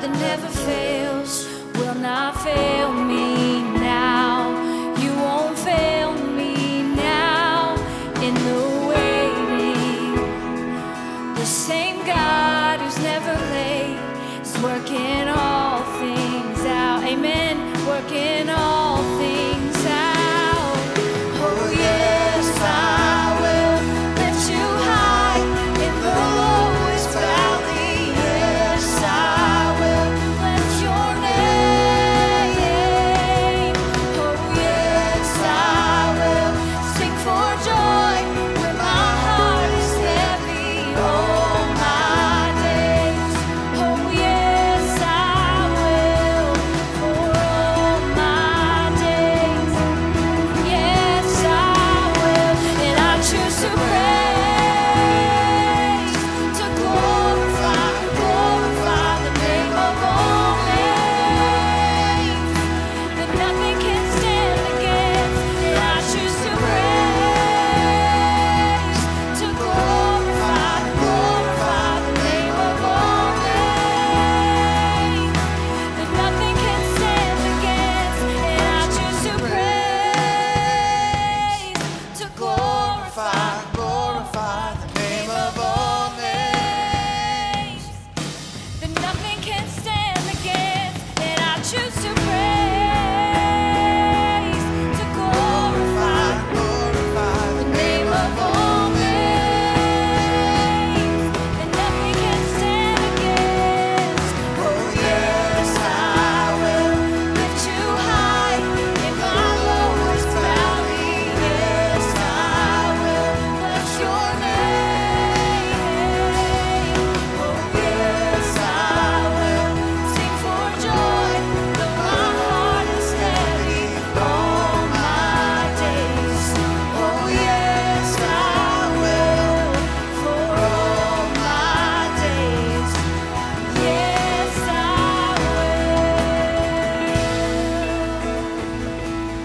God that never fails will not fail me now. You won't fail me now in the waiting. The same God who's never late is working all things out. Amen. Working all things out. Oh yes, I will lift you high in the lowest valley. Yes, I will lift your name. Oh yes, I will sing for joy when my heart is heavy all my days. Oh yes, I will for all my days. Yes, I will, and I choose to praise, to glorify the name of all names, that nothing can stand against. And I choose to praise, to glorify the name of all names, that nothing can stand against. And I choose to praise, to glorify the name of all names, that nothing can stand against. And I choose to praise, to glorify the name of all names, that nothing can stand against. Oh yes, I will lift you high in my lowest valley. Yes, I will bless your name. Oh yes, I will sing for joy though my heart is heavy all my days. Oh yes, I will for all my days. Yes, I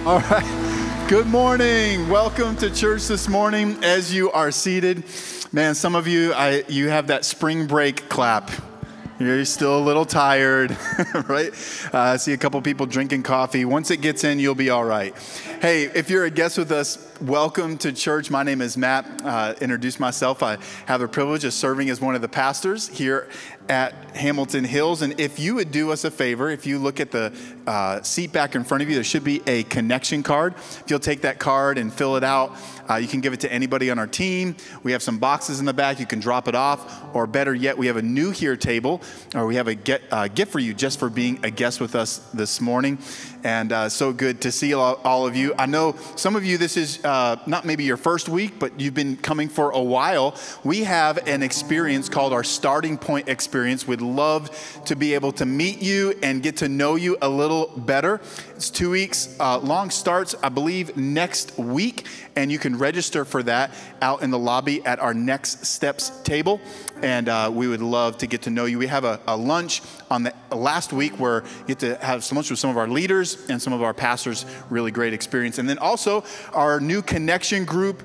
will. All right. Good morning. Welcome to church this morning. As you are seated, man, some of you, you have that spring break clap. You're still a little tired, right? I see a couple people drinking coffee. Once it gets in, you'll be all right. Hey, if you're a guest with us, welcome to church. My name is Matt. Introduce myself. I have the privilege of serving as one of the pastors here at Hamilton Hills. And if you would do us a favor, if you look at the seat back in front of you, there should be a connection card. If you'll take that card and fill it out, you can give it to anybody on our team. We have some boxes in the back. You can drop it off. Or better yet, we have a new here table, or we have a gift for you just for being a guest with us this morning. And so good to see all of you. I know some of you, this is not maybe your first week, but you've been coming for a while. We have an experience called our Starting Point Experience. We'd love to be able to meet you and get to know you a little better. It's 2 weeks long, starts, I believe, next week. And you can register for that out in the lobby at our Next Steps table. And we would love to get to know you. We have a lunch on the last week where you get to have some lunch with some of our leaders and some of our pastors. Really great experience. And then also our new connection group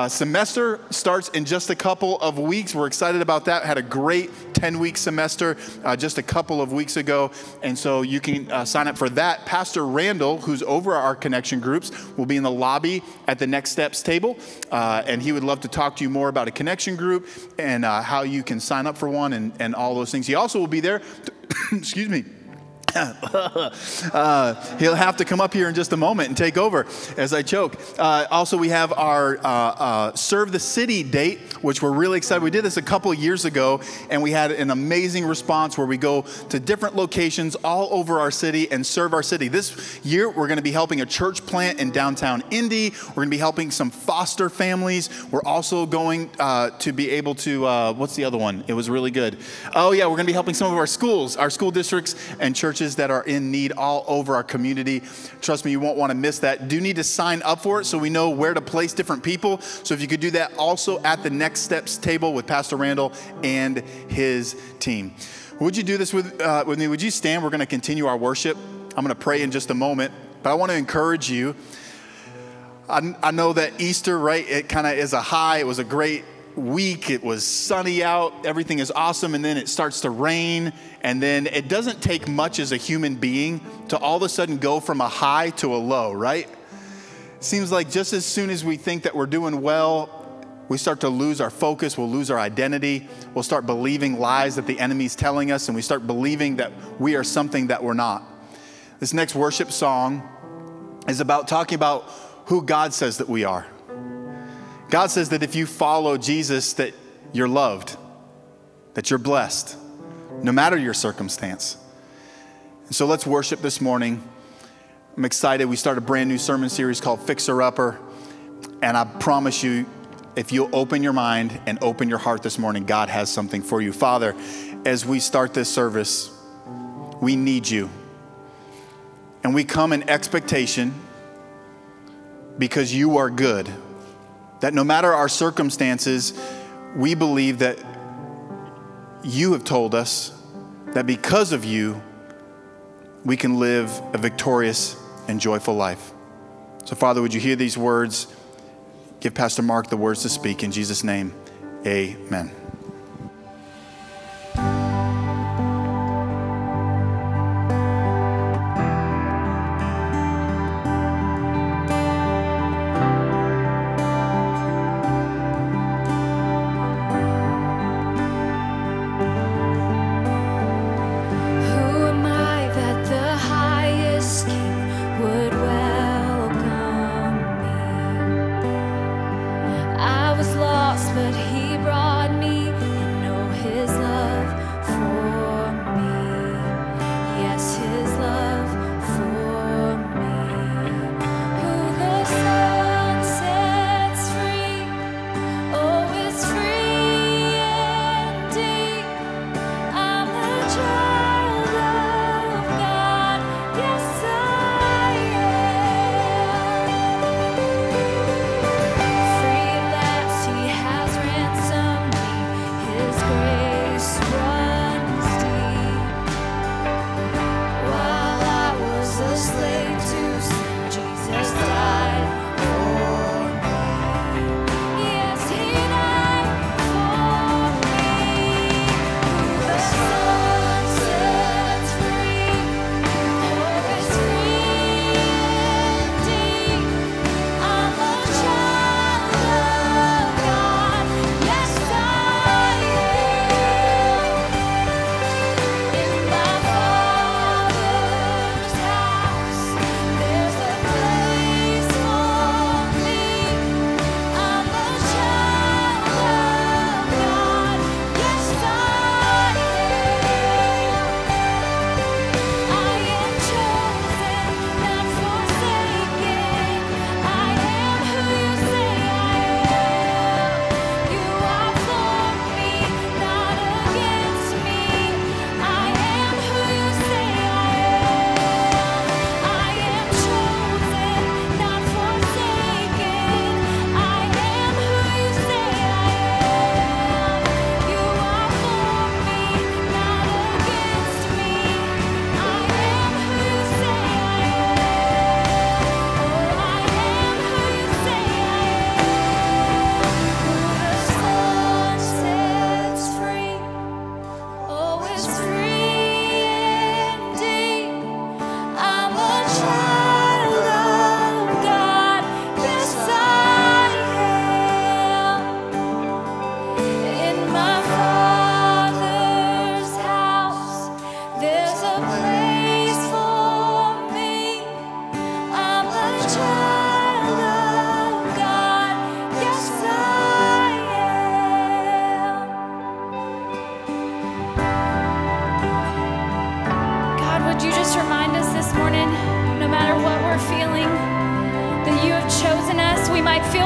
semester starts in just a couple of weeks. We're excited about that. Had a great 10-week semester just a couple of weeks ago. And so you can sign up for that. Pastor Randall, who's over our connection groups, will be in the lobby at the Next Steps table. And he would love to talk to you more about a connection group and how you can sign up for one and all those things. He also will be there, excuse me. He'll have to come up here in just a moment and take over as I choke. Also, we have our Serve the City date, which we're really excited. We did this a couple of years ago, and we had an amazing response where we go to different locations all over our city and serve our city. This year, we're going to be helping a church plant in downtown Indy. We're going to be helping some foster families. We're also going to be able to, what's the other one? It was really good. Oh, yeah, we're going to be helping some of our schools, our school districts and churches that are in need all over our community. Trust me, you won't want to miss that. Do need to sign up for it so we know where to place different people. So if you could do that also at the Next Steps table with Pastor Randall and his team. Would you do this with me? Would you stand? We're going to continue our worship. I'm going to pray in just a moment, but I want to encourage you. I know that Easter, right, it kind of is a high. It was a great week. It was sunny out, everything is awesome, and then it starts to rain, and then it doesn't take much as a human being to all of a sudden go from a high to a low, right? Seems like just as soon as we think that we're doing well, we start to lose our focus, we'll lose our identity, we'll start believing lies that the enemy's telling us, and we start believing that we are something that we're not. This next worship song is about talking about who God says that we are. God says that if you follow Jesus, that you're loved, that you're blessed, no matter your circumstance. And so let's worship this morning. I'm excited. We start a brand new sermon series called Fixer Upper. And I promise you, if you'll open your mind and open your heart this morning, God has something for you. Father, as we start this service, we need you. And we come in expectation because you are good. That no matter our circumstances, we believe that you have told us that because of you, we can live a victorious and joyful life. So Father, would you hear these words? Give Pastor Mark the words to speak. In Jesus' name, amen.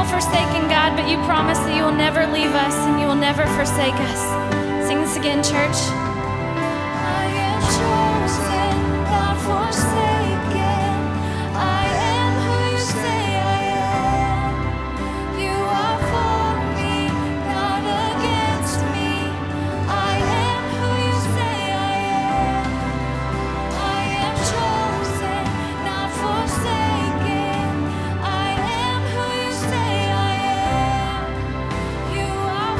Forsaken, God, but you promise that you will never leave us and you will never forsake us. Sing this again, church. I am chosen, not forsaken. I am who you say I am. You are for me, not against me. I am who you say I am. I am chosen, not forsaken. I am who you say I am. You are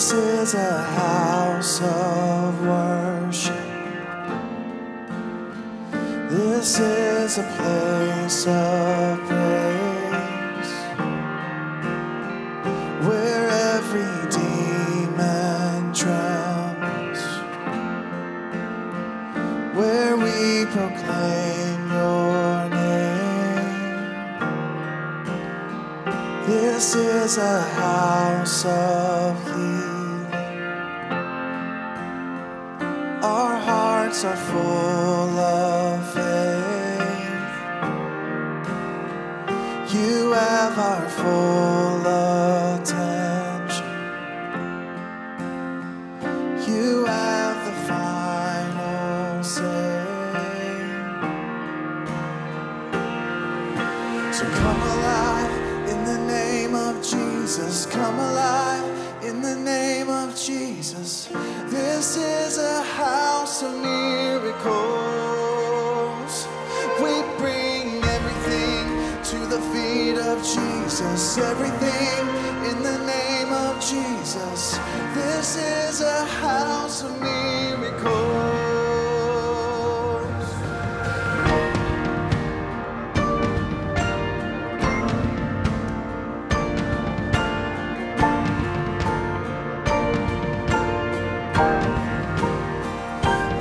This is a house of worship. This is a place of praise, where every demon trembles, where we proclaim your name. This is a house of healing. Our hearts are full of faith. You have our full attention. You have the final say. So come alive in the name of Jesus. Come alive in the name of Jesus. This is a house of miracles. We bring everything to the feet of Jesus. Everything in the name of Jesus. This is a house of miracles.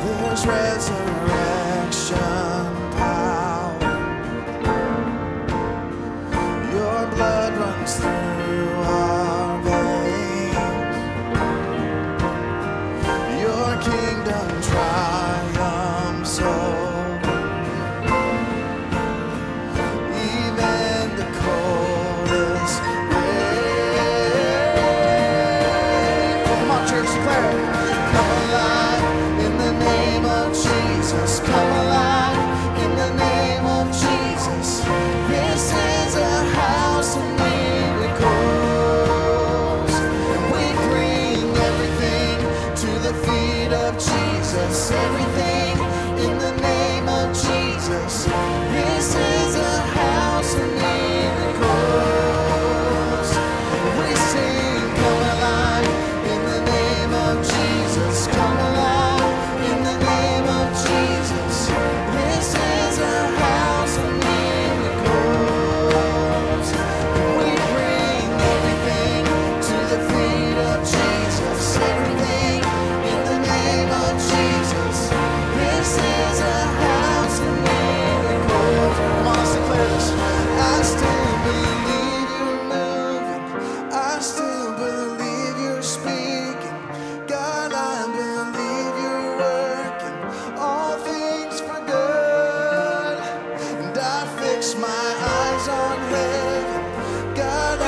There's resurrection power. Your blood runs through our veins. Your kingdom triumphs over even the coldest grave. Come on, church, declare it. Come alive in the name of Jesus. Come alive in the name of Jesus. This is a house of miracles. And we bring everything to the feet of Jesus. Everything in the name of Jesus. This is a house of miracles. We sing, come alive in the name of Jesus. Come alive in the name of Jesus. This is a house of miracles. We bring everything to the feet of Jesus. Everything in the name of Jesus. This is a house of miracles. Come on, let's declare this. I still believe you're moving. I still believe you're speaking. God, I believe you're working all things for good. And I fix my eyes on heaven. God, I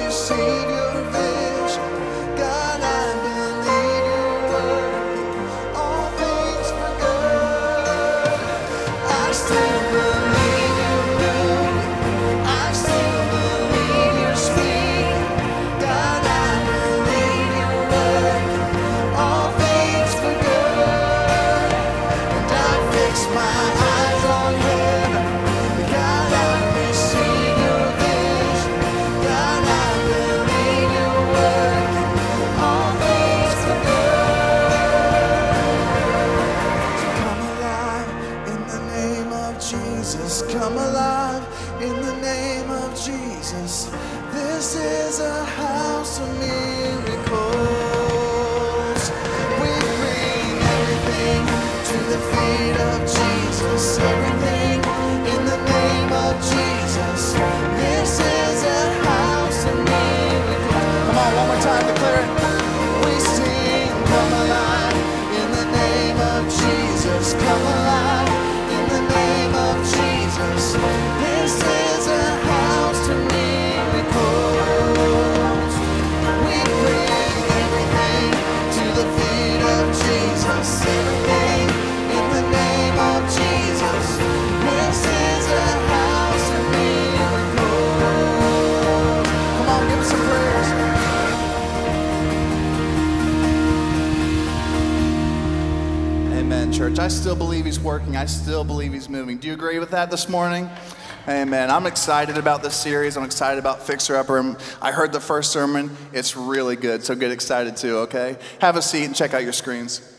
receive your vision. God, I believe you're working all things for good. I still believe you're moving. I still believe you're speaking. God, I believe you're working all things for good. And I fix my eyes on heaven. God, I receive your vision. God, I believe you're working all things for good. Come alive in the name of Jesus. Come alive in the name of Jesus. This is a house of miracles. We bring everything to the feet of Jesus. Everything in the name of Jesus. This is a house of miracles. Come on, one more time, declare it. We sing, come alive in the name of Jesus. Come alive in the name of Jesus. This is a house of miracles. We bring everything to the feet of Jesus. Everything in the name still believe he's working. I still believe he's moving. Do you agree with that this morning? Amen. I'm excited about this series. I'm excited about Fixer Upper. I heard the first sermon. It's really good, so get excited too, okay? Have a seat and check out your screens.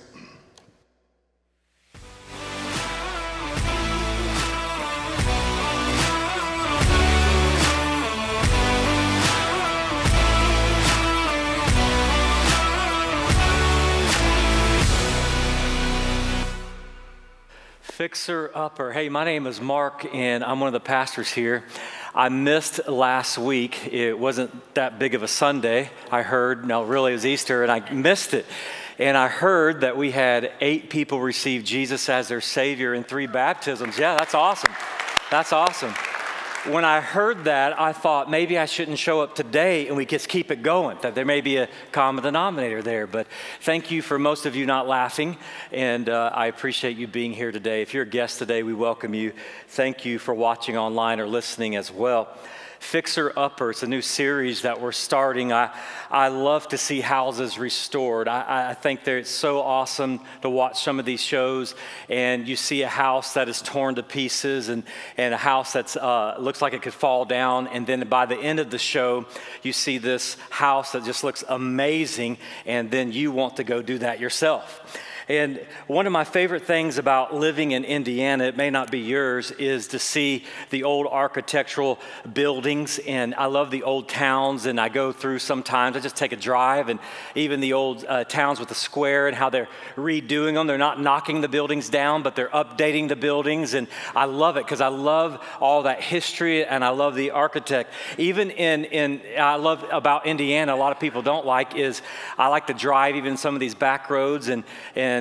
Fixer Upper. Hey, my name is Mark, and I'm one of the pastors here. I missed last week. It wasn't that big of a Sunday, I heard. No, really, it was Easter, and I missed it. And I heard that we had 8 people receive Jesus as their Savior in 3 baptisms. Yeah, that's awesome. That's awesome. When I heard that, I thought maybe I shouldn't show up today and we just keep it going, that there may be a common denominator there. But thank you for most of you not laughing, and I appreciate you being here today. If you're a guest today, we welcome you. Thank you for watching online or listening as well. Fixer Upper, it's a new series that we're starting. I love to see houses restored. I think that it's so awesome to watch some of these shows, and you see a house that is torn to pieces and a house that's looks like it could fall down, and then by the end of the show, you see this house that just looks amazing, and then you want to go do that yourself. And one of my favorite things about living in Indiana, it may not be yours, is to see the old architectural buildings. And I love the old towns, and I go through sometimes. I just take a drive, and even the old towns with the square and how they're redoing them. They're not knocking the buildings down, but they're updating the buildings. And I love it because I love all that history, and I love the architect. Even I love about Indiana, a lot of people don't like, is I like to drive even some of these back roads and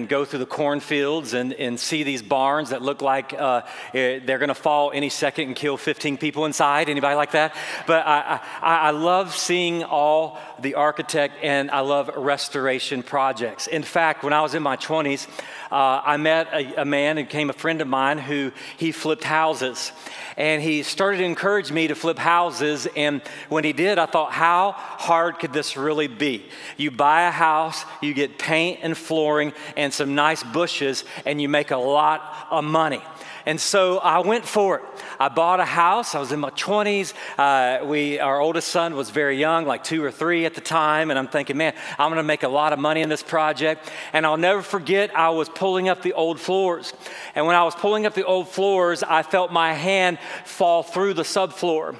go through the cornfields and see these barns that look like they're going to fall any second and kill 15 people inside. Anybody like that? But I love seeing all the architect, and I love restoration projects. In fact, when I was in my 20s, I met a man who became a friend of mine who he flipped houses. And he started to encourage me to flip houses. And when he did, I thought, how hard could this really be? You buy a house, you get paint and flooring and some nice bushes, and you make a lot of money. And so I went for it. I bought a house. I was in my 20s. Our oldest son was very young, like 2 or 3 at the time. And I'm thinking, man, I'm going to make a lot of money in this project. And I'll never forget, I was pulling up the old floors. And when I was pulling up the old floors, I felt my hand fall through the subfloor.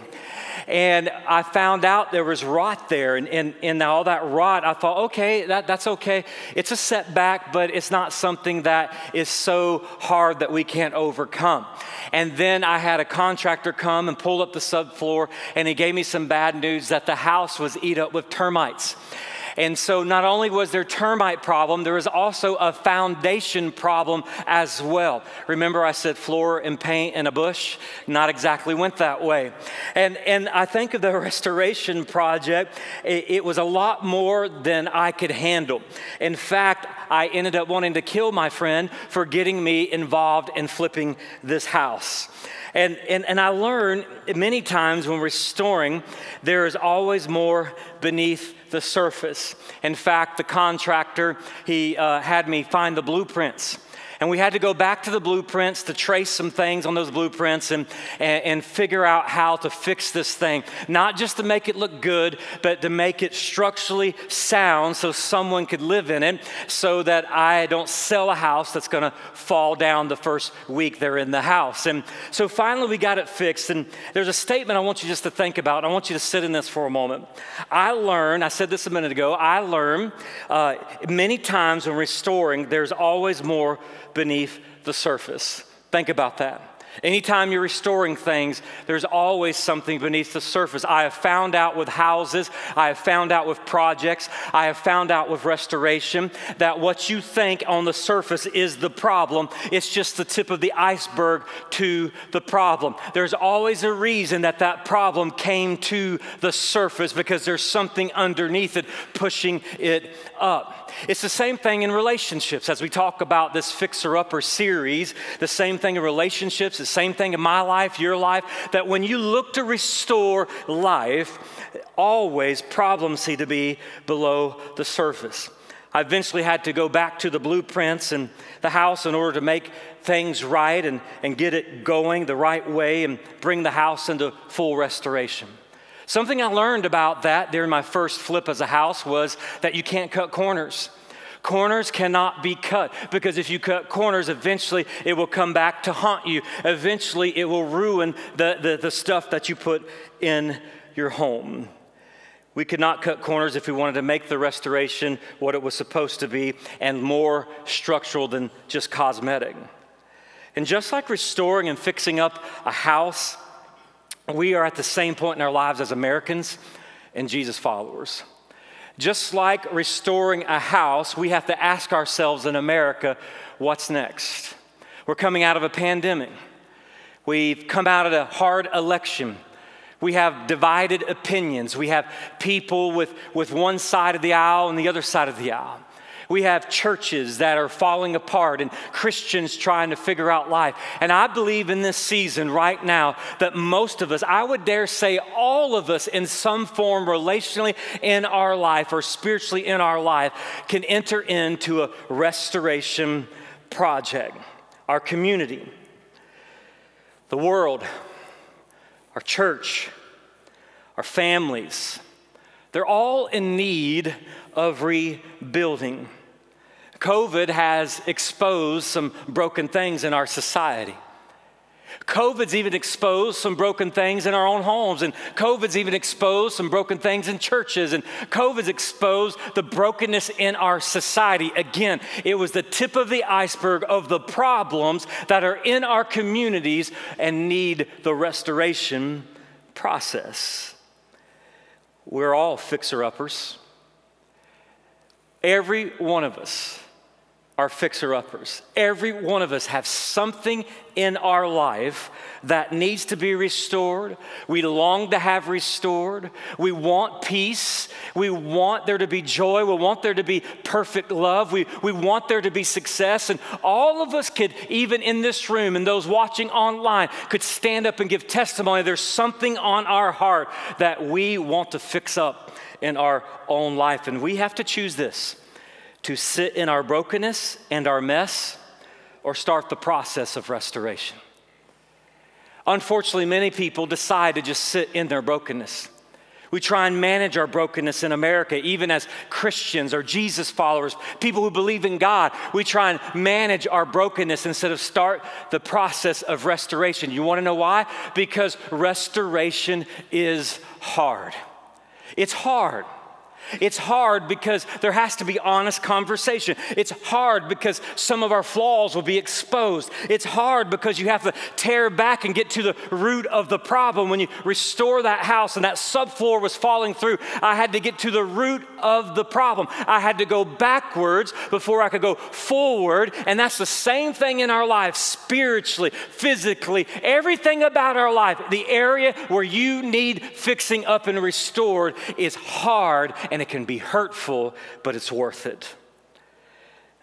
And I found out there was rot there, and all that rot, I thought, okay, that's okay. It's a setback, but it's not something that is so hard that we can't overcome. And then I had a contractor come and pull up the subfloor, and he gave me some bad news that the house was eaten up with termites. And so not only was there termite problem, there was also a foundation problem as well. Remember I said floor and paint and a bush? Not exactly went that way. And I think of the restoration project, it was a lot more than I could handle. In fact, I ended up wanting to kill my friend for getting me involved in flipping this house. And I learned many times when restoring, there is always more beneath the surface. In fact, the contractor, he had me find the blueprints. And we had to go back to the blueprints to trace some things on those blueprints and figure out how to fix this thing. Not just to make it look good, but to make it structurally sound so someone could live in it, so that I don't sell a house that's going to fall down the first week they're in the house. And so finally we got it fixed. And there's a statement I want you just to think about. I want you to sit in this for a moment. I said this a minute ago, I learned many times when restoring, there's always more beneath the surface. Think about that. Anytime you're restoring things, there's always something beneath the surface. I have found out with houses, I have found out with projects, I have found out with restoration that what you think on the surface is the problem. It's just the tip of the iceberg to the problem. There's always a reason that problem came to the surface, because there's something underneath it pushing it up. It's the same thing in relationships. As we talk about this Fixer Upper series, the same thing in relationships, the same thing in my life, your life, that when you look to restore life, always problems seem to be below the surface. I eventually had to go back to the blueprints and the house in order to make things right and get it going the right way and bring the house into full restoration. Something I learned about that during my first flip as a house was that you can't cut corners. Corners cannot be cut, because if you cut corners, eventually it will come back to haunt you. Eventually it will ruin the stuff that you put in your home. We could not cut corners if we wanted to make the restoration what it was supposed to be and more structural than just cosmetic. And just like restoring and fixing up a house, we are at the same point in our lives as Americans and Jesus followers. Just like restoring a house, we have to ask ourselves in America, what's next? We're coming out of a pandemic. We've come out of a hard election. We have divided opinions. We have people with one side of the aisle and the other side of the aisle. We have churches that are falling apart and Christians trying to figure out life. And I believe in this season right now that most of us, I would dare say all of us in some form relationally in our life or spiritually in our life can enter into a restoration project. Our community, the world, our church, our families, they're all in need of rebuilding. COVID has exposed some broken things in our society. COVID's even exposed some broken things in our own homes, and COVID's even exposed some broken things in churches, and COVID's exposed the brokenness in our society. Again, it was the tip of the iceberg of the problems that are in our communities and need the restoration process. We're all fixer-uppers. Every one of us are fixer-uppers. Every one of us have something in our life that needs to be restored. We long to have restored. We want peace. We want there to be joy. We want there to be perfect love. We want there to be success. And all of us could, even in this room and those watching online, could stand up and give testimony. There's something on our heart that we want to fix up in our own life. And we have to choose this: to sit in our brokenness and our mess, or start the process of restoration. Unfortunately, many people decide to just sit in their brokenness. We try and manage our brokenness in America, even as Christians or Jesus followers, people who believe in God. We try and manage our brokenness instead of start the process of restoration. You want to know why? Because restoration is hard. It's hard. It's hard because there has to be honest conversation. It's hard because some of our flaws will be exposed. It's hard because you have to tear back and get to the root of the problem. When you restore that house and that subfloor was falling through, I had to get to the root of the problem. I had to go backwards before I could go forward. And that's the same thing in our life, spiritually, physically, everything about our life. The area where you need fixing up and restored is hard, and it can be hurtful, but it's worth it.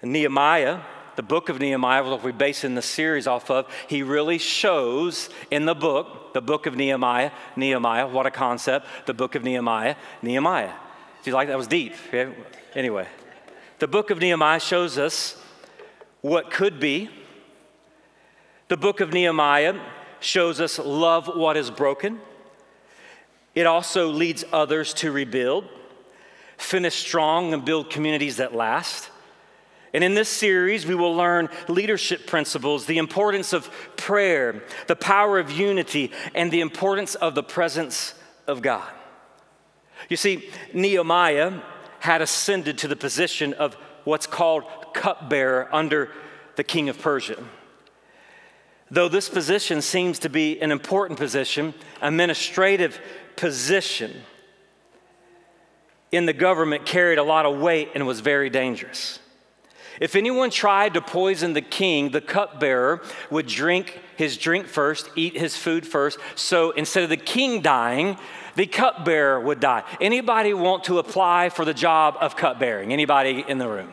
And Nehemiah, the book of Nehemiah, what we're basing the series off of, he really shows in the book of Nehemiah, what a concept, the book of Nehemiah. Do you like that? That was deep. Okay? Anyway, the book of Nehemiah shows us what could be. The book of Nehemiah shows us love what is broken. It also leads others to rebuild, finish strong, and build communities that last. And in this series, we will learn leadership principles, the importance of prayer, the power of unity, and the importance of the presence of God. You see, Nehemiah had ascended to the position of what's called cupbearer under the king of Persia. Though this position seems to be an important position, administrative position in the government carried a lot of weight and was very dangerous. If anyone tried to poison the king, the cupbearer would drink his drink first, eat his food first. So instead of the king dying, the cupbearer would die. Anybody want to apply for the job of cupbearing? Anybody in the room?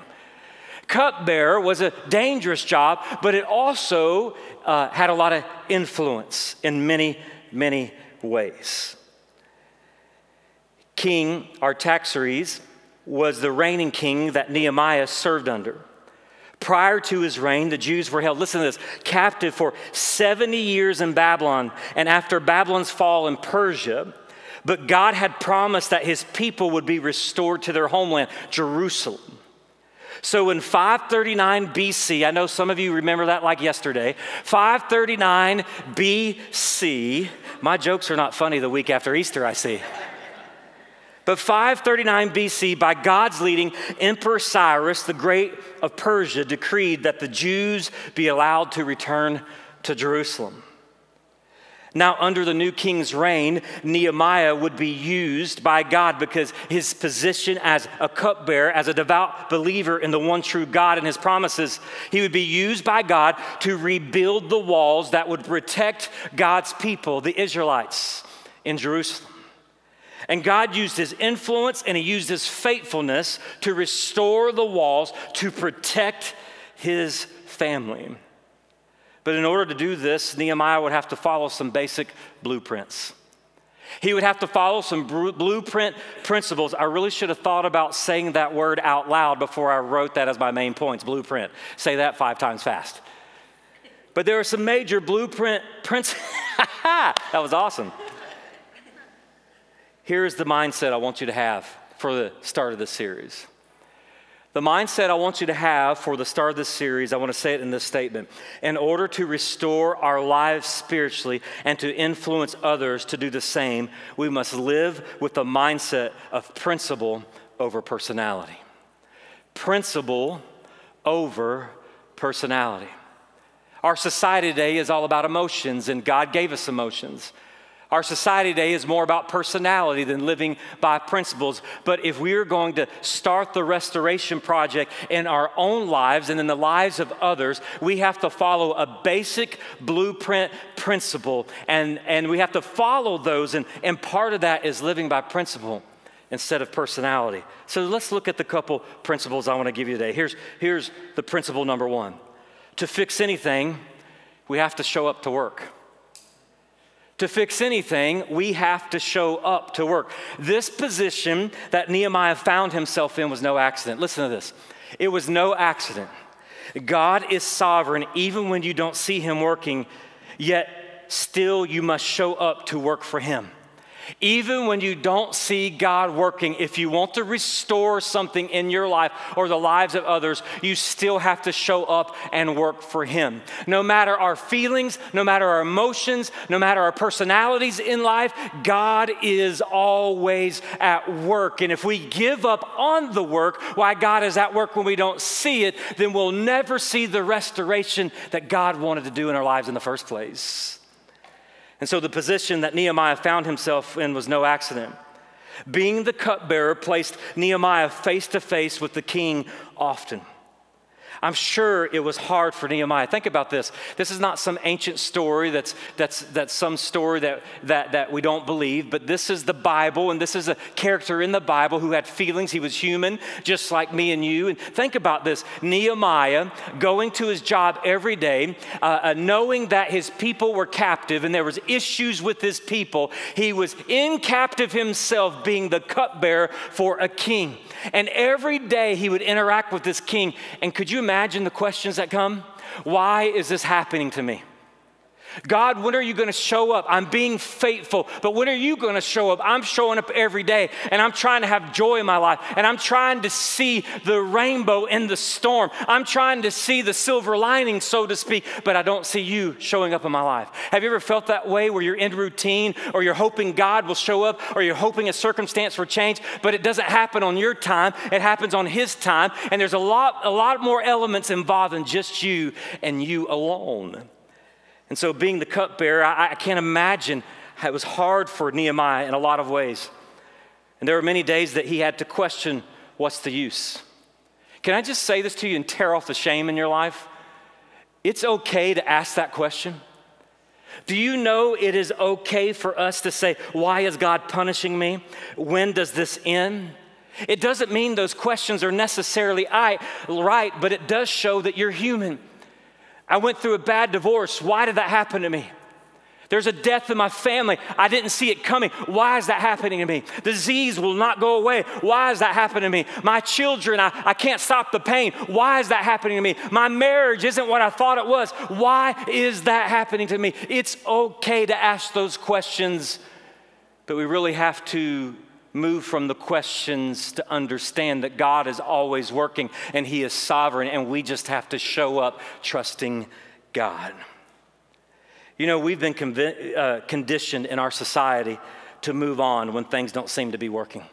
Cupbearer was a dangerous job, but it also had a lot of influence in many, many ways. King Artaxerxes was the reigning king that Nehemiah served under. Prior to his reign, the Jews were held, listen to this, captive for 70 years in Babylon, and after Babylon's fall in Persia. But God had promised that his people would be restored to their homeland, Jerusalem. So in 539 BC, I know some of you remember that like yesterday, 539 BC, my jokes are not funny the week after Easter, I see. But 539 BC, by God's leading, Emperor Cyrus the Great of Persia decreed that the Jews be allowed to return to Jerusalem. Now, under the new king's reign, Nehemiah would be used by God because his position as a cupbearer, as a devout believer in the one true God and his promises, he would be used by God to rebuild the walls that would protect God's people, the Israelites, in Jerusalem. And God used his influence and he used his faithfulness to restore the walls to protect his family. But in order to do this, Nehemiah would have to follow some basic blueprints. He would have to follow some blueprint principles. I really should have thought about saying that word out loud before I wrote that as my main points, blueprint. Say that 5 times fast. But there are some major blueprint principles. That was awesome. Here's the mindset I want you to have for the start of this series. The mindset I want you to have for the start of this series, I want to say it in this statement. In order to restore our lives spiritually and to influence others to do the same, we must live with the mindset of principle over personality. Principle over personality. Our society today is all about emotions, and God gave us emotions. Our society today is more about personality than living by principles. But if we are going to start the restoration project in our own lives and in the lives of others, we have to follow a basic blueprint principle. And we have to follow those. And part of that is living by principle instead of personality. So let's look at the couple principles I want to give you today. Here's the principle number 1. To fix anything, we have to show up to work. To fix anything, we have to show up to work. This position that Nehemiah found himself in was no accident. Listen to this. It was no accident. God is sovereign even when you don't see him working, yet still you must show up to work for him. Even when you don't see God working, if you want to restore something in your life or the lives of others, you still have to show up and work for him. No matter our feelings, no matter our emotions, no matter our personalities in life, God is always at work. And if we give up on the work, why God is at work when we don't see it, then we'll never see the restoration that God wanted to do in our lives in the first place. And so the position that Nehemiah found himself in was no accident. Being the cupbearer placed Nehemiah face to face with the king often. I'm sure it was hard for Nehemiah. Think about this. This is not some ancient story that's some story that we don't believe, but this is the Bible, and this is a character in the Bible who had feelings. He was human, just like me and you. And think about this. Nehemiah going to his job every day, knowing that his people were captive and there was issues with his people. He was in captive himself, being the cupbearer for a king. And every day he would interact with this king. And could you imagine the questions that come? Why is this happening to me? God, when are you going to show up? I'm being faithful, but when are you going to show up? I'm showing up every day, and I'm trying to have joy in my life, and I'm trying to see the rainbow in the storm. I'm trying to see the silver lining, so to speak, but I don't see you showing up in my life. Have you ever felt that way where you're in routine, or you're hoping God will show up, or you're hoping a circumstance will change, but it doesn't happen on your time, it happens on his time, and there's a lot more elements involved than just you and you alone. And so being the cupbearer, I can't imagine how it was hard for Nehemiah in a lot of ways. And there were many days that he had to question, what's the use? Can I just say this to you and tear off the shame in your life? It's okay to ask that question. Do you know it is okay for us to say, why is God punishing me? When does this end? It doesn't mean those questions are necessarily right, but it does show that you're human. I went through a bad divorce. Why did that happen to me? There's a death in my family. I didn't see it coming. Why is that happening to me? Disease will not go away. Why is that happening to me? My children, I can't stop the pain. Why is that happening to me? My marriage isn't what I thought it was. Why is that happening to me? It's okay to ask those questions, but we really have to move from the questions to understand that God is always working and He is sovereign, and we just have to show up trusting God. You know, we've been conditioned in our society to move on when things don't seem to be working.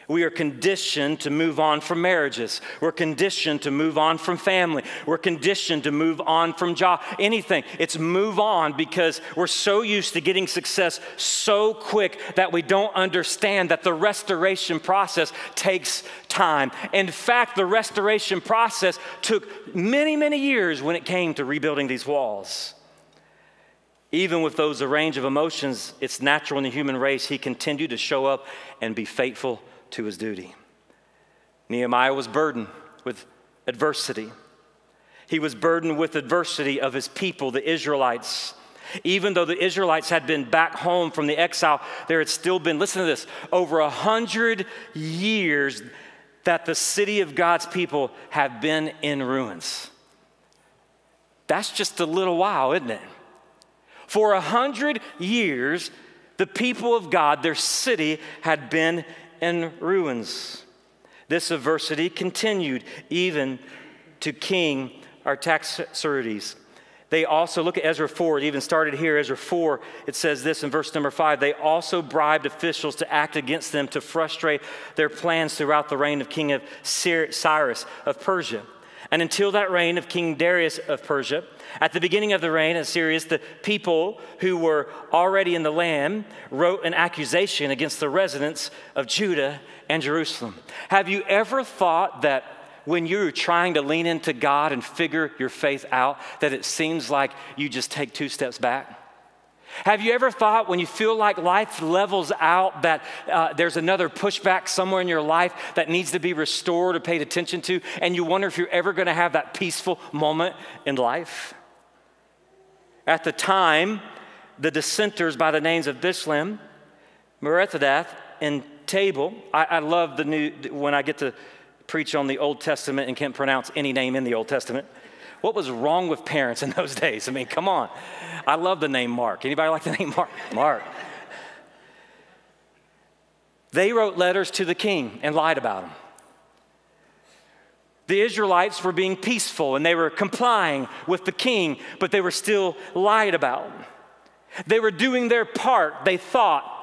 We are conditioned to move on from marriages. We're conditioned to move on from family. We're conditioned to move on from job, anything. It's move on because we're so used to getting success so quick that we don't understand that the restoration process takes time. In fact, the restoration process took many, many years when it came to rebuilding these walls. Even with those range of emotions, it's natural in the human race. He continued to show up and be faithful to his duty. Nehemiah was burdened with adversity. He was burdened with adversity of his people, the Israelites. Even though the Israelites had been back home from the exile, there had still been, listen to this, over 100 years that the city of God's people have been in ruins. That's just a little while, isn't it? For 100 years, the people of God, their city, had been in ruins. This adversity continued even to King Artaxerxes. They also, look at Ezra 4, it even started here, Ezra 4, it says this in verse number 5, they also bribed officials to act against them to frustrate their plans throughout the reign of King of Cyrus of Persia. And until that reign of King Darius of Persia, at the beginning of the reign of Cyrus, the people who were already in the land wrote an accusation against the residents of Judah and Jerusalem. Have you ever thought that when you're trying to lean into God and figure your faith out, that it seems like you just take 2 steps back? Have you ever thought when you feel like life levels out that there's another pushback somewhere in your life that needs to be restored or paid attention to, and you wonder if you're ever going to have that peaceful moment in life? At the time, the dissenters by the names of Bishlam, Merethath, and Tabel, I love when I get to preach on the Old Testament and can't pronounce any name in the Old Testament. What was wrong with parents in those days? I mean, come on. I love the name Mark. Anybody like the name Mark? Mark. They wrote letters to the king and lied about him. The Israelites were being peaceful and they were complying with the king, but they were still lied about. They were doing their part, they thought,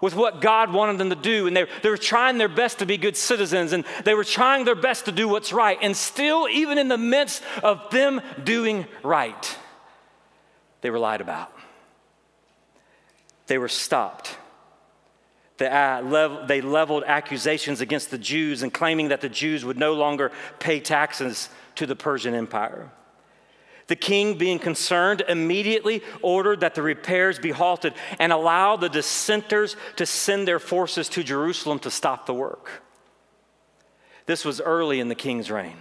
with what God wanted them to do, and they were trying their best to be good citizens, and they were trying their best to do what's right, and still, even in the midst of them doing right, they were lied about. They were stopped. They leveled accusations against the Jews and claiming that the Jews would no longer pay taxes to the Persian Empire. The king, being concerned, immediately ordered that the repairs be halted and allowed the dissenters to send their forces to Jerusalem to stop the work. This was early in the king's reign.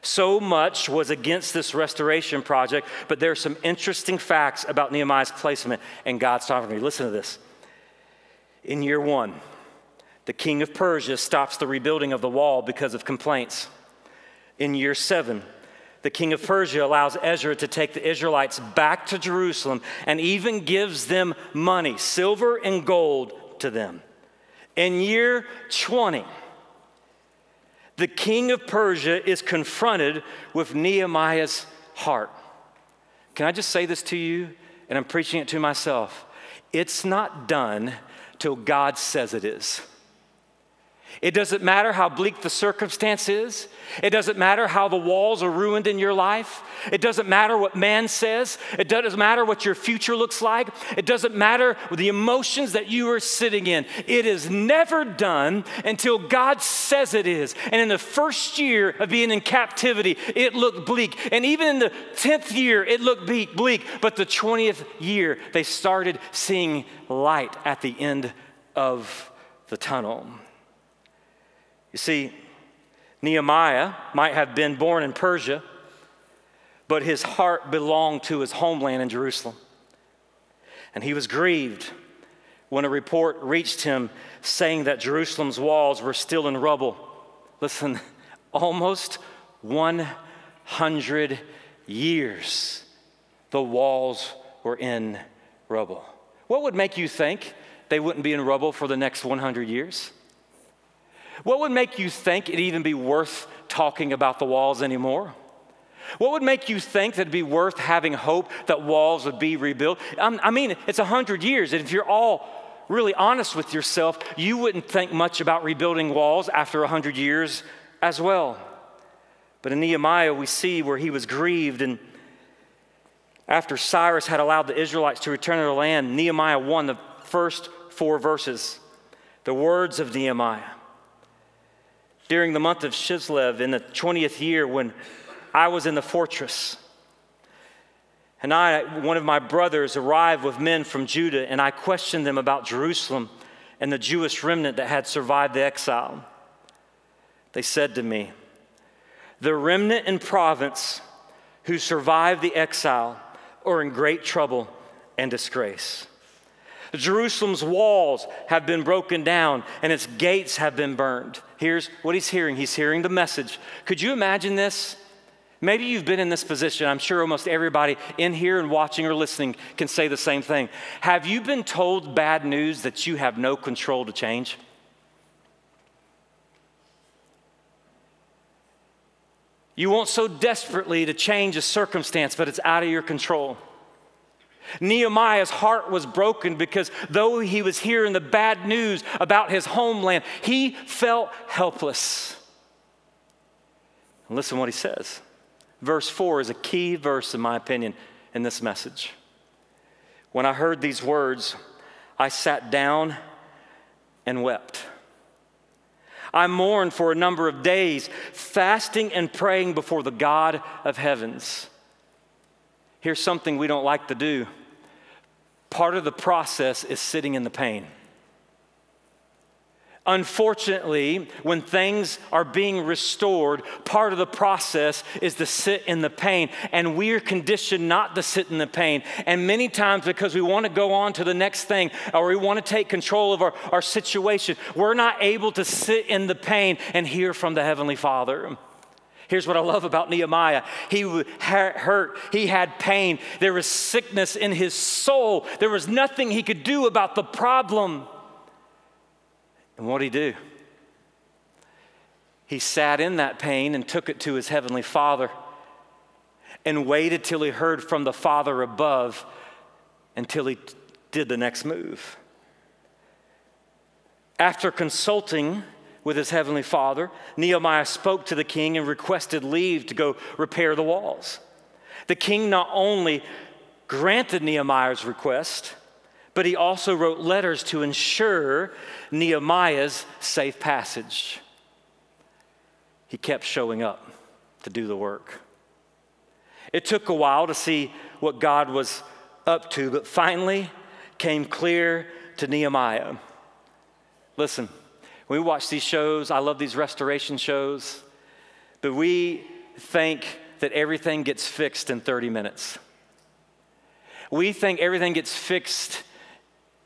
So much was against this restoration project, but there are some interesting facts about Nehemiah's placement and God's sovereignty. Listen to this. In year 1, the king of Persia stops the rebuilding of the wall because of complaints. In year 7, the king of Persia allows Ezra to take the Israelites back to Jerusalem and even gives them money, silver and gold to them. In year 20, the king of Persia is confronted with Nehemiah's heart. Can I just say this to you? And I'm preaching it to myself. It's not done till God says it is. It doesn't matter how bleak the circumstance is. It doesn't matter how the walls are ruined in your life. It doesn't matter what man says. It doesn't matter what your future looks like. It doesn't matter the emotions that you are sitting in. It is never done until God says it is. And in the first year of being in captivity, it looked bleak. And even in the 10th year, it looked bleak. But the 20th year, they started seeing light at the end of the tunnel. You see, Nehemiah might have been born in Persia, but his heart belonged to his homeland in Jerusalem. And he was grieved when a report reached him saying that Jerusalem's walls were still in rubble. Listen, almost 100 years the walls were in rubble. What would make you think they wouldn't be in rubble for the next 100 years? What would make you think it'd even be worth talking about the walls anymore? What would make you think that it'd be worth having hope that walls would be rebuilt? I mean, it's 100 years, and if you're all really honest with yourself, you wouldn't think much about rebuilding walls after 100 years as well. But in Nehemiah, we see where he was grieved, and after Cyrus had allowed the Israelites to return to their land, Nehemiah 1, the first 4 verses, the words of Nehemiah. During the month of Chislev, in the 20th year, when I was in the fortress, and one of my brothers, arrived with men from Judah, and I questioned them about Jerusalem and the Jewish remnant that had survived the exile. They said to me, "The remnant in province who survived the exile are in great trouble and disgrace. Jerusalem's walls have been broken down and its gates have been burned." Here's what he's hearing. He's hearing the message. Could you imagine this? Maybe you've been in this position. I'm sure almost everybody in here and watching or listening can say the same thing. Have you been told bad news that you have no control to change? You want so desperately to change a circumstance, but it's out of your control. Nehemiah's heart was broken because though he was hearing the bad news about his homeland, he felt helpless. And listen what he says. Verse 4 is a key verse, in my opinion, in this message. "When I heard these words, I sat down and wept. I mourned for a number of days, fasting and praying before the God of heavens." Here's something we don't like to do. Part of the process is sitting in the pain. Unfortunately, when things are being restored, part of the process is to sit in the pain. And we are conditioned not to sit in the pain. And many times, because we want to go on to the next thing, or we want to take control of our situation, we're not able to sit in the pain and hear from the Heavenly Father. Here's what I love about Nehemiah. He hurt. He had pain. There was sickness in his soul. There was nothing he could do about the problem. And what did he do? He sat in that pain and took it to his Heavenly Father and waited till he heard from the Father above until he did the next move. After consulting with his Heavenly Father, Nehemiah spoke to the king and requested leave to go repair the walls. The king not only granted Nehemiah's request, but he also wrote letters to ensure Nehemiah's safe passage. He kept showing up to do the work. It took a while to see what God was up to, but finally came clear to Nehemiah. Listen, when we watch these shows, I love these restoration shows, but we think that everything gets fixed in 30 minutes. We think everything gets fixed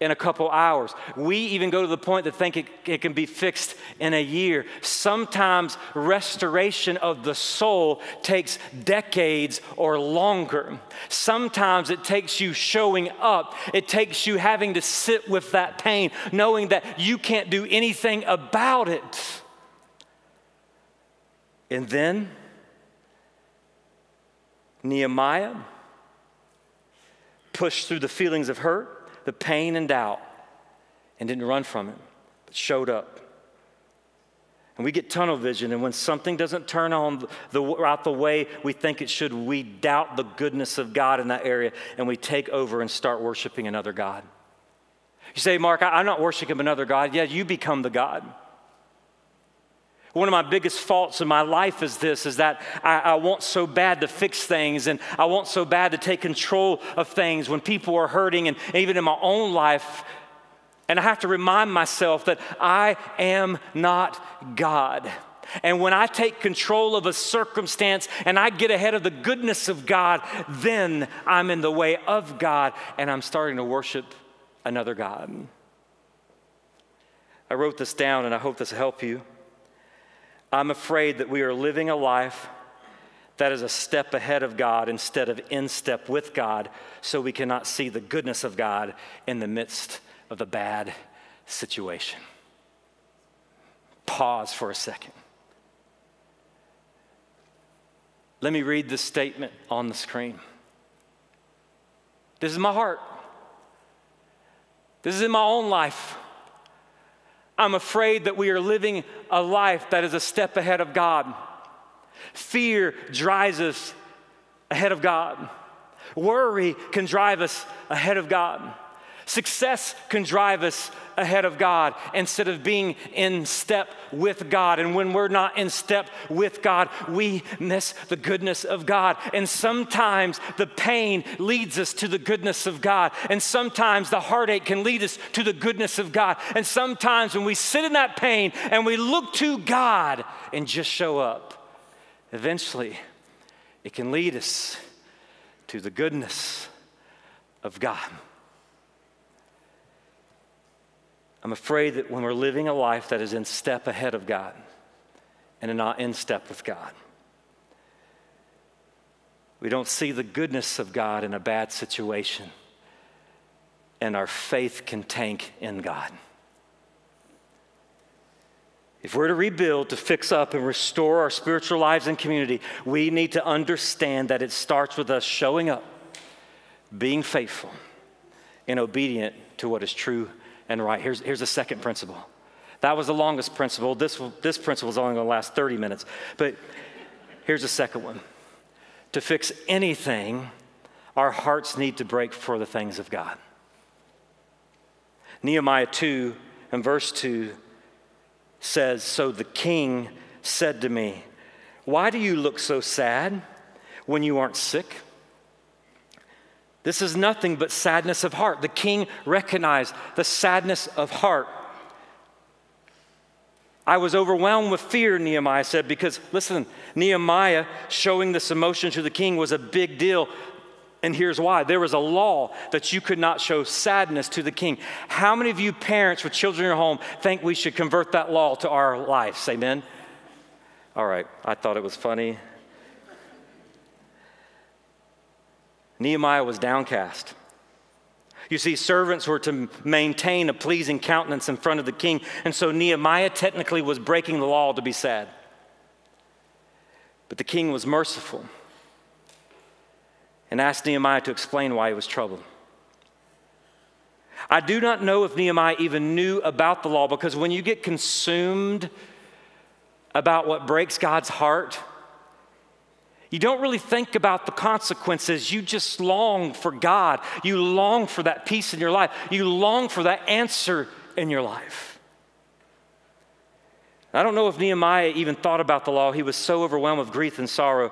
in a couple hours. We even go to the point that think it can be fixed in a year. Sometimes restoration of the soul takes decades or longer. Sometimes it takes you showing up. It takes you having to sit with that pain, knowing that you can't do anything about it. And then Nehemiah pushed through the feelings of hurt, the pain and doubt, and didn't run from it, but showed up. And we get tunnel vision, and when something doesn't turn out the way we think it should, we doubt the goodness of God in that area, and we take over and start worshiping another God. You say, "Mark, I'm not worshiping another God." Yeah, you become the God. One of my biggest faults in my life is this, is that I want so bad to fix things, and I want so bad to take control of things when people are hurting, and even in my own life. And I have to remind myself that I am not God. And when I take control of a circumstance and I get ahead of the goodness of God, then I'm in the way of God and I'm starting to worship another God. I wrote this down and I hope this will help you. I'm afraid that we are living a life that is a step ahead of God instead of in step with God, so we cannot see the goodness of God in the midst of the bad situation. Pause for a second. Let me read this statement on the screen. This is my heart. This is in my own life. I'm afraid that we are living a life that is a step ahead of God. Fear drives us ahead of God. Worry can drive us ahead of God. Success can drive us ahead of God instead of being in step with God. And when we're not in step with God, we miss the goodness of God. And sometimes the pain leads us to the goodness of God. And sometimes the heartache can lead us to the goodness of God. And sometimes when we sit in that pain and we look to God and just show up, eventually it can lead us to the goodness of God. I'm afraid that when we're living a life that is in step ahead of God and not in step with God, we don't see the goodness of God in a bad situation, and our faith can tank in God. If we're to rebuild, to fix up and restore our spiritual lives and community, we need to understand that it starts with us showing up, being faithful, and obedient to what is true and right. Here's the second principle. That was the longest principle. This principle is only going to last 30 minutes. But here's the second one. To fix anything, our hearts need to break for the things of God. Nehemiah 2 and verse 2 says, "So the king said to me, 'Why do you look so sad when you aren't sick?' This is nothing but sadness of heart." The king recognized the sadness of heart. "I was overwhelmed with fear," Nehemiah said, because, listen, Nehemiah showing this emotion to the king was a big deal. And here's why. There was a law that you could not show sadness to the king. How many of you parents with children in your home think we should convert that law to our lives? Amen? All right, I thought it was funny. Nehemiah was downcast. You see, servants were to maintain a pleasing countenance in front of the king, and so Nehemiah technically was breaking the law to be sad. But the king was merciful and asked Nehemiah to explain why he was troubled. I do not know if Nehemiah even knew about the law, because when you get consumed about what breaks God's heart, you don't really think about the consequences. You just long for God. You long for that peace in your life. You long for that answer in your life. I don't know if Nehemiah even thought about the law. He was so overwhelmed with grief and sorrow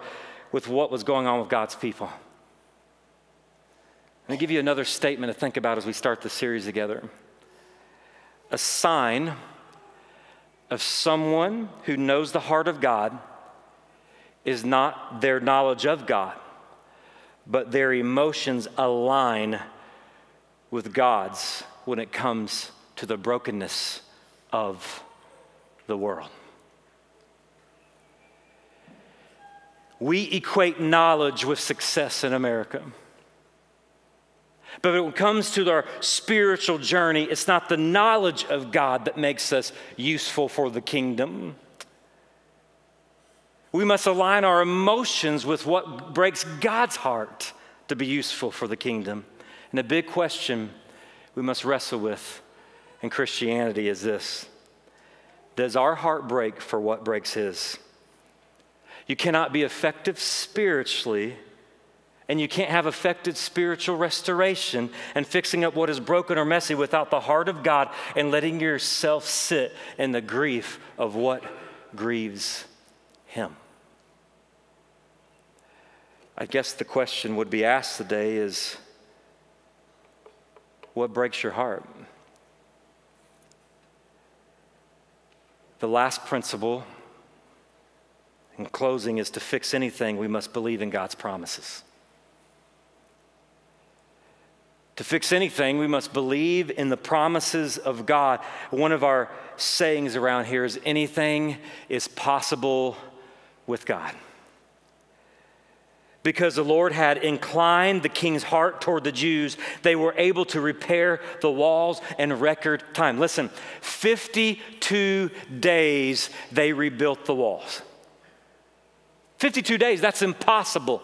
with what was going on with God's people. Let me give you another statement to think about as we start this series together. A sign of someone who knows the heart of God is not their knowledge of God, but their emotions align with God's when it comes to the brokenness of the world. We equate knowledge with success in America. But when it comes to our spiritual journey, it's not the knowledge of God that makes us useful for the kingdom. We must align our emotions with what breaks God's heart to be useful for the kingdom. And the big question we must wrestle with in Christianity is this: does our heart break for what breaks His? You cannot be effective spiritually, and you can't have effective spiritual restoration and fixing up what is broken or messy without the heart of God and letting yourself sit in the grief of what grieves Him. I guess the question would be asked today is, what breaks your heart? The last principle in closing, is to fix anything, we must believe in God's promises. To fix anything, we must believe in the promises of God. One of our sayings around here is anything is possible with God. Because the Lord had inclined the king's heart toward the Jews, they were able to repair the walls in record time. Listen, 52 days they rebuilt the walls. 52 days, that's impossible.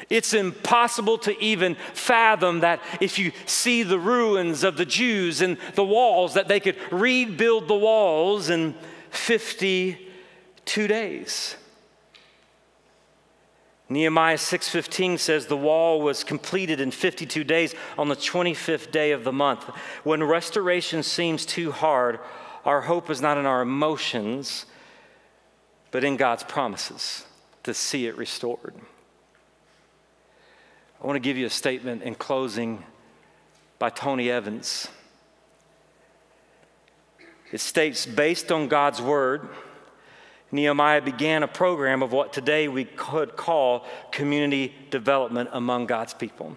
It's impossible to even fathom that if you see the ruins of the Jews and the walls, that they could rebuild the walls in 52 days. Nehemiah 6:15 says the wall was completed in 52 days on the 25th day of the month. When restoration seems too hard, our hope is not in our emotions, but in God's promises to see it restored. I want to give you a statement in closing by Tony Evans. It states, based on God's word, Nehemiah began a program of what today we could call community development among God's people.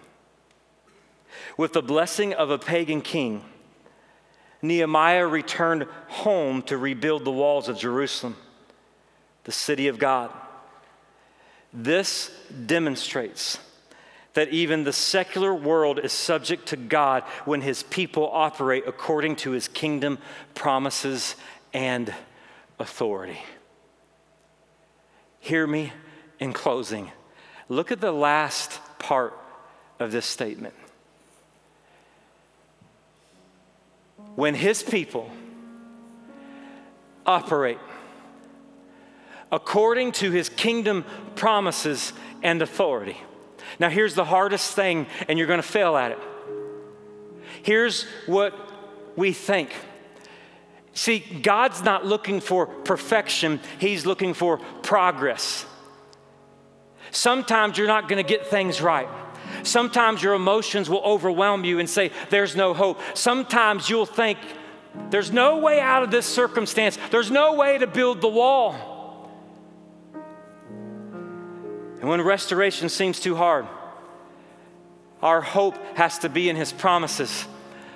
With the blessing of a pagan king, Nehemiah returned home to rebuild the walls of Jerusalem, the city of God. This demonstrates that even the secular world is subject to God when his people operate according to his kingdom promises and authority. Hear me in closing. Look at the last part of this statement. When his people operate according to his kingdom promises and authority. Now here's the hardest thing, and you're going to fail at it. Here's what we think. See, God's not looking for perfection. He's looking for progress. Sometimes you're not going to get things right. Sometimes your emotions will overwhelm you and say, there's no hope. Sometimes you'll think, there's no way out of this circumstance. There's no way to build the wall. And when restoration seems too hard, our hope has to be in his promises,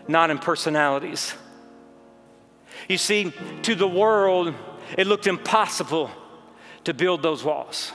not in personalities. You see, to the world, it looked impossible to build those walls.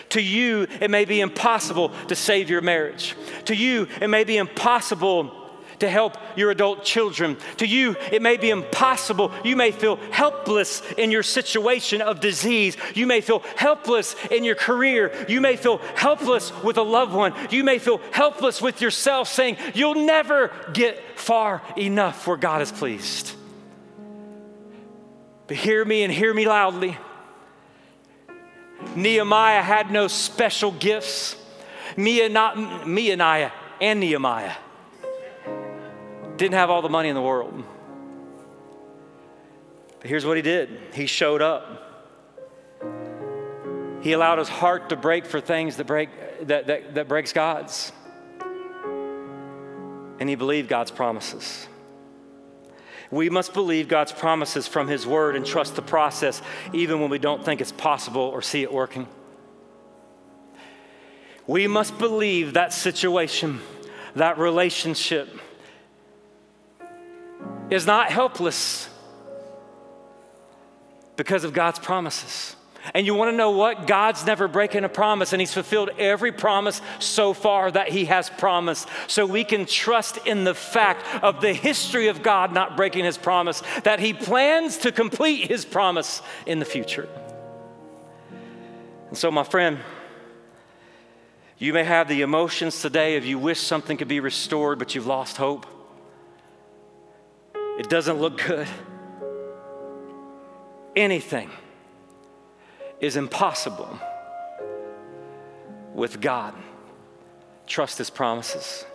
To you, it may be impossible to save your marriage. To you, it may be impossible to help your adult children. To you, it may be impossible. You may feel helpless in your situation of disease. You may feel helpless in your career. You may feel helpless with a loved one. You may feel helpless with yourself, saying, you'll never get far enough where God is pleased. But hear me and hear me loudly. Nehemiah had no special gifts. Nehemiah and Nehemiah didn't have all the money in the world. But here's what he did. He showed up. He allowed his heart to break for things that breaks God's. And he believed God's promises. We must believe God's promises from his word and trust the process even when we don't think it's possible or see it working. We must believe that situation, that relationship is not helpless because of God's promises. And you want to know what? God's never breaking a promise, and he's fulfilled every promise so far that he has promised. So we can trust in the fact of the history of God not breaking his promise, that he plans to complete his promise in the future. And so, my friend, you may have the emotions today of you wish something could be restored, but you've lost hope. It doesn't look good. Anything is impossible with God. Trust his promises.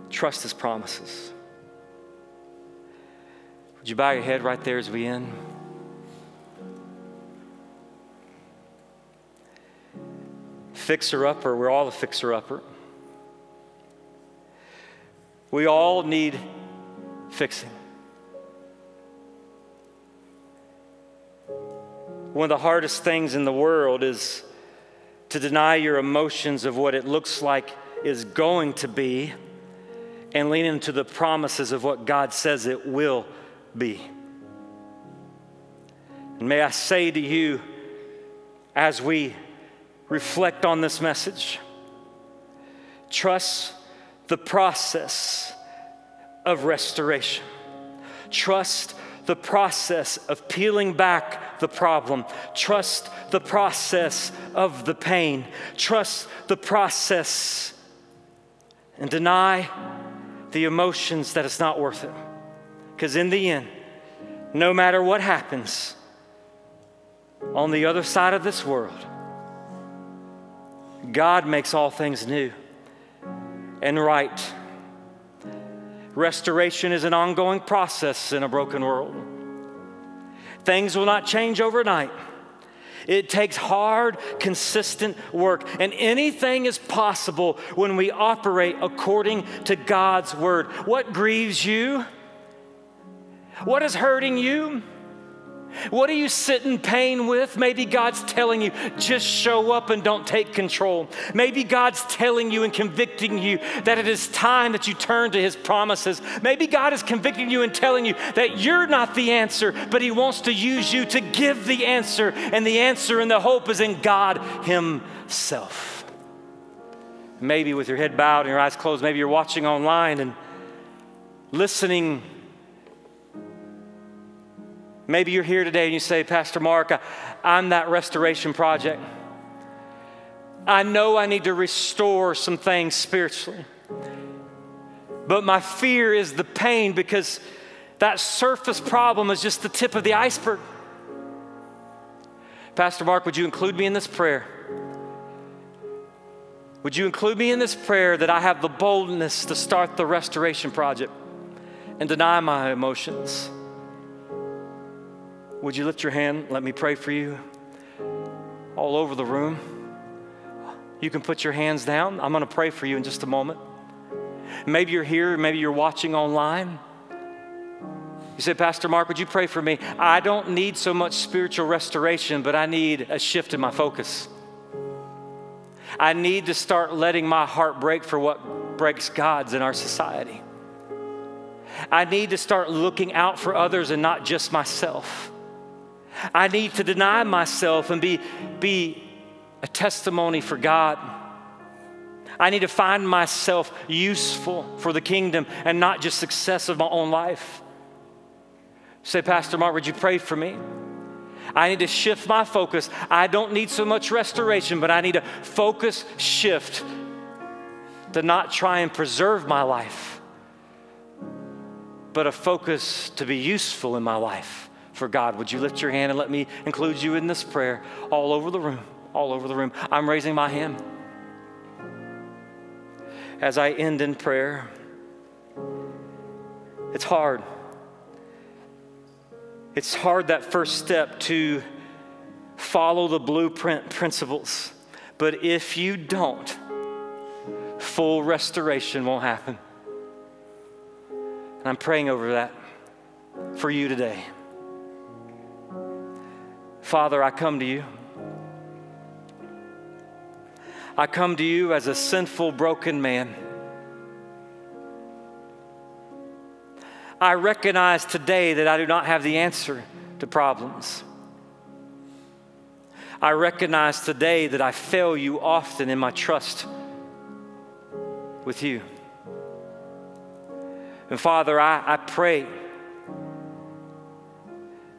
Trust his promises. Would you bow your head right there as we end? Fixer-upper, we're all a fixer-upper. We all need fixing. One of the hardest things in the world is to deny your emotions of what it looks like is going to be and lean into the promises of what God says it will be. And may I say to you, as we reflect on this message, trust the process of restoration. Trust the process of peeling back the problem. Trust the process of the pain. Trust the process and deny the emotions that it's not worth it. Because in the end, no matter what happens on the other side of this world, God makes all things new and right. Restoration is an ongoing process in a broken world. Things will not change overnight. It takes hard, consistent work. And anything is possible when we operate according to God's word. What grieves you? What is hurting you? What do you sit in pain with? Maybe God's telling you, just show up and don't take control. Maybe God's telling you and convicting you that it is time that you turn to His promises. Maybe God is convicting you and telling you that you're not the answer, but He wants to use you to give the answer. And the answer and the hope is in God Himself. Maybe with your head bowed and your eyes closed, maybe you're watching online and listening. Maybe you're here today and you say, Pastor Mark, I'm that restoration project. I know I need to restore some things spiritually. But my fear is the pain because that surface problem is just the tip of the iceberg. Pastor Mark, would you include me in this prayer? Would you include me in this prayer that I have the boldness to start the restoration project and deny my emotions? Would you lift your hand? Let me pray for you. All over the room. You can put your hands down. I'm going to pray for you in just a moment. Maybe you're here, maybe you're watching online. You say, Pastor Mark, would you pray for me? I don't need so much spiritual restoration, but I need a shift in my focus. I need to start letting my heart break for what breaks God's in our society. I need to start looking out for others and not just myself. I need to deny myself and be a testimony for God. I need to find myself useful for the kingdom and not just success of my own life. Say, Pastor Mark, would you pray for me? I need to shift my focus. I don't need so much restoration, but I need a focus shift to not try and preserve my life, but a focus to be useful in my life for God. Would you lift your hand and let me include you in this prayer all over the room, all over the room. I'm raising my hand. As I end in prayer, it's hard. It's hard, that first step, to follow the blueprint principles. But if you don't, full restoration won't happen. And I'm praying over that for you today. Father, I come to you. I come to you as a sinful, broken man. I recognize today that I do not have the answer to problems. I recognize today that I fail you often in my trust with you. And Father, I pray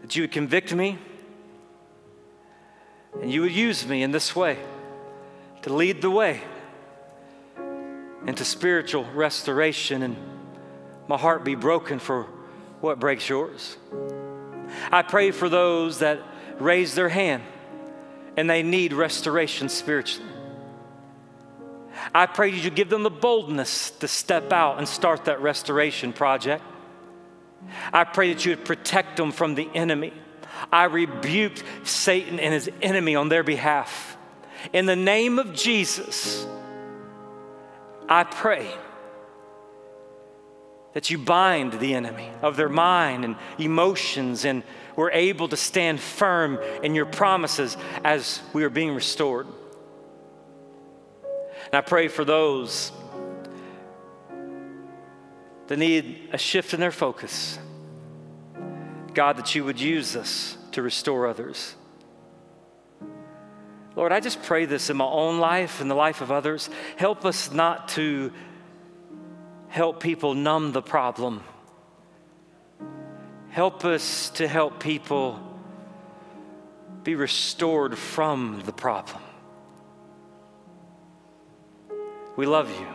that you would convict me and you would use me in this way to lead the way into spiritual restoration and my heart be broken for what breaks yours. I pray for those that raise their hand and they need restoration spiritually. I pray you give them the boldness to step out and start that restoration project. I pray that you would protect them from the enemy. I rebuke Satan and his enemy on their behalf. In the name of Jesus, I pray that you bind the enemy of their mind and emotions, and we're able to stand firm in your promises as we are being restored. And I pray for those that need a shift in their focus. God, that you would use us to restore others. Lord, I just pray this in my own life and the life of others. Help us not to help people numb the problem. Help us to help people be restored from the problem. We love you.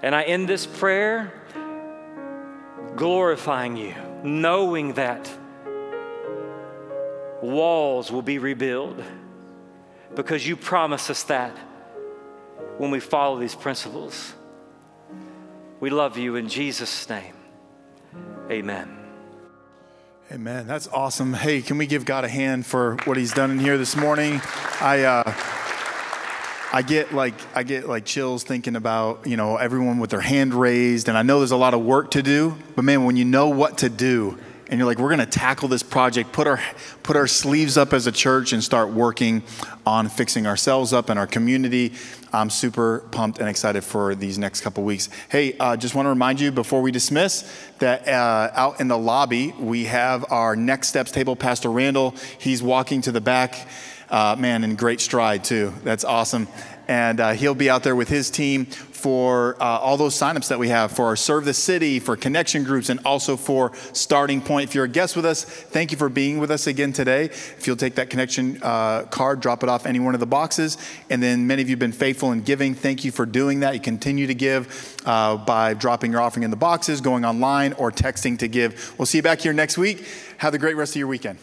And I end this prayer glorifying you, knowing that walls will be rebuilt because you promise us that when we follow these principles. We love you in Jesus' name. Amen. Amen. That's awesome. Hey, can we give God a hand for what he's done in here this morning? I get like chills thinking about, everyone with their hand raised, and I know there's a lot of work to do, but man, when you know what to do and you're like, we're going to tackle this project, put our sleeves up as a church and start working on fixing ourselves up and our community. I'm super pumped and excited for these next couple weeks. Hey, just want to remind you before we dismiss that out in the lobby, we have our Next Steps table. Pastor Randall, he's walking to the back, in great stride too. That's awesome. And he'll be out there with his team for all those signups that we have for our Serve the City, for connection groups, and also for Starting Point. If you're a guest with us, thank you for being with us again today. If you'll take that connection card, drop it off any one of the boxes. And then many of you have been faithful in giving. Thank you for doing that. You continue to give by dropping your offering in the boxes, going online, or texting to give. We'll see you back here next week. Have a great rest of your weekend.